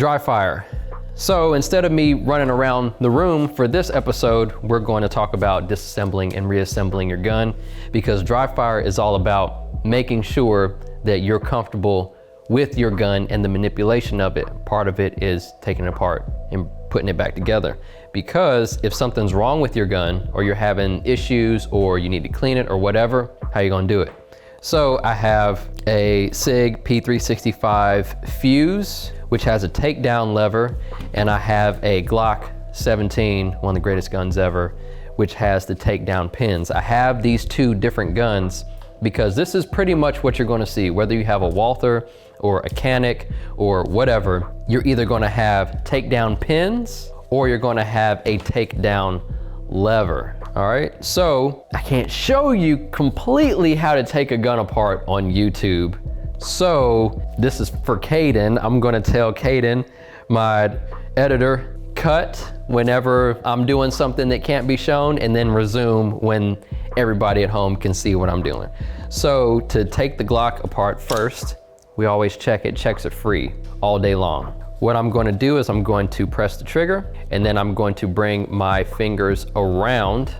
Dry fire. So instead of me running around the room for this episode, we're going to talk about disassembling and reassembling your gun, because dry fire is all about making sure that you're comfortable with your gun and the manipulation of it. Part of it is taking it apart and putting it back together. Because if something's wrong with your gun, or you're having issues, or you need to clean it or whatever, how you gonna do it? So I have a SIG P365 fuse, which has a takedown lever, and I have a Glock 17, one of the greatest guns ever, which has the takedown pins. I have these two different guns because this is pretty much what you're gonna see, whether you have a Walther or a Canic or whatever. You're either gonna have takedown pins or you're gonna have a takedown lever. All right, so I can't show you completely how to take a gun apart on YouTube. So this is for Caden. I'm gonna tell Caden, my editor, cut whenever I'm doing something that can't be shown, and then resume when everybody at home can see what I'm doing. So to take the Glock apart first, we always check it, checks it free all day long. What I'm going to do is I'm going to press the trigger, and then I'm going to bring my fingers around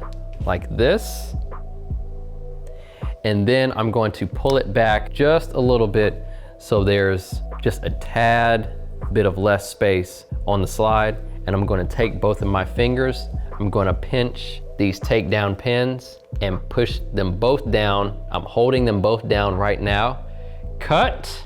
like this. And then I'm going to pull it back just a little bit so there's just a tad bit of less space on the slide. And I'm going to take both of my fingers, I'm going to pinch these takedown pins and push them both down. I'm holding them both down right now. Cut.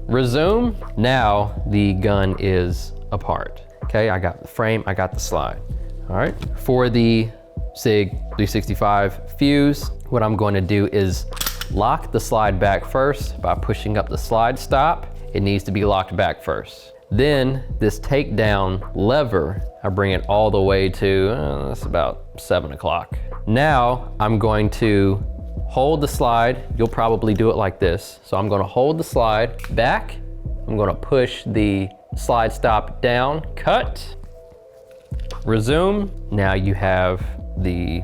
Resume. Now the gun is apart. Okay, I got the frame, I got the slide. All right, for the SIG 365 fuse, what I'm going to do is lock the slide back first by pushing up the slide stop. It needs to be locked back first. Then this takedown lever, I bring it all the way to, that's about 7 o'clock. Now I'm going to hold the slide. You'll probably do it like this. So I'm gonna hold the slide back. I'm gonna push the slide stop down, cut, resume. Now you have the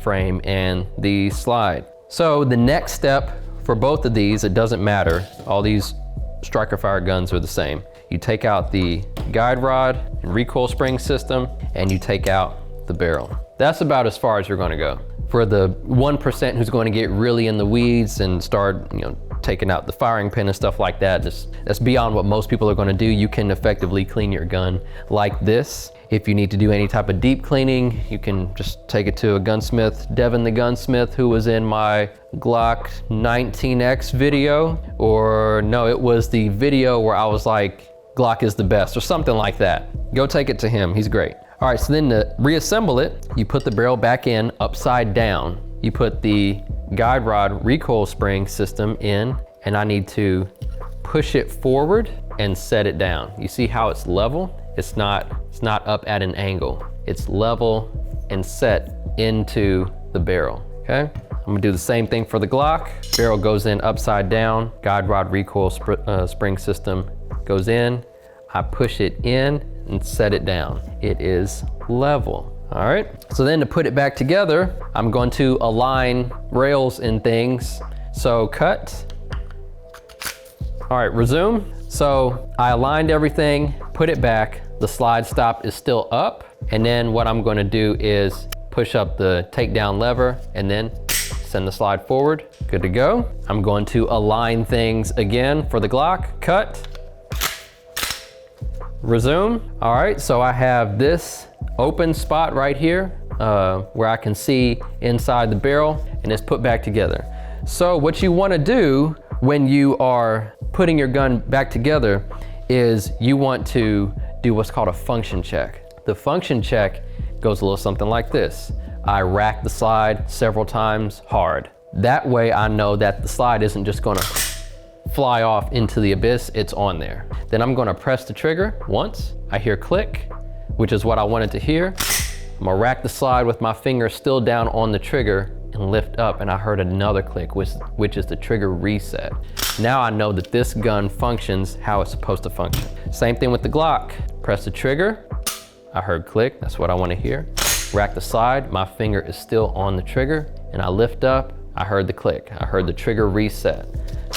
frame and the slide. So the next step for both of these, it doesn't matter. All these striker fire guns are the same. You take out the guide rod and recoil spring system, and you take out the barrel. That's about as far as you're gonna go. For the 1% who's going to get really in the weeds and start, taking out the firing pin and stuff like that, that's beyond what most people are going to do. You can effectively clean your gun like this. If you need to do any type of deep cleaning, you can just take it to a gunsmith, Devin the gunsmith, who was in my Glock 19X video, or no, it was the video where I was like, Glock is the best, or something like that. Go take it to him, he's great. All right, so then to reassemble it, you put the barrel back in upside down. You put the guide rod recoil spring system in, and I need to push it forward and set it down. You see how it's level? It's not up at an angle. It's level and set into the barrel, okay? I'm gonna do the same thing for the Glock. Barrel goes in upside down, guide rod recoil spring system goes in. I push it in and set it down. It is level. All right, so then to put it back together, I'm going to align rails and things. So cut. All right, resume. So I aligned everything, put it back. The slide stop is still up. And then what I'm gonna do is push up the takedown lever and then send the slide forward. Good to go. I'm going to align things again for the Glock. Cut. Resume. All right, so I have this open spot right here where I can see inside the barrel, and it's put back together. So what you want to do when you are putting your gun back together is you want to do what's called a function check. The function check goes a little something like this. I rack the slide several times hard. That way I know that the slide isn't just gonna fly off into the abyss, it's on there. Then I'm gonna press the trigger once. I hear click, which is what I wanted to hear. I'm gonna rack the slide with my finger still down on the trigger and lift up, and I heard another click, which is the trigger reset. Now I know that this gun functions how it's supposed to function. Same thing with the Glock. Press the trigger, I heard click, that's what I wanna hear. Rack the slide, my finger is still on the trigger, and I lift up, I heard the click. I heard the trigger reset.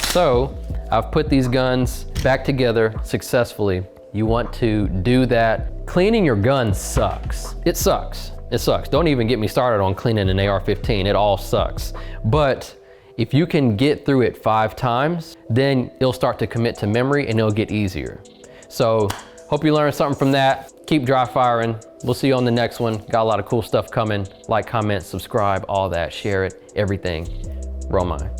So I've put these guns back together successfully. You want to do that. Cleaning your gun sucks. It sucks. It sucks. Don't even get me started on cleaning an AR-15. It all sucks. But if you can get through it 5 times, then it'll start to commit to memory and it'll get easier. So hope you learned something from that. Keep dry firing. We'll see you on the next one. Got a lot of cool stuff coming. Like, comment, subscribe, all that. Share it, everything. Roll mine.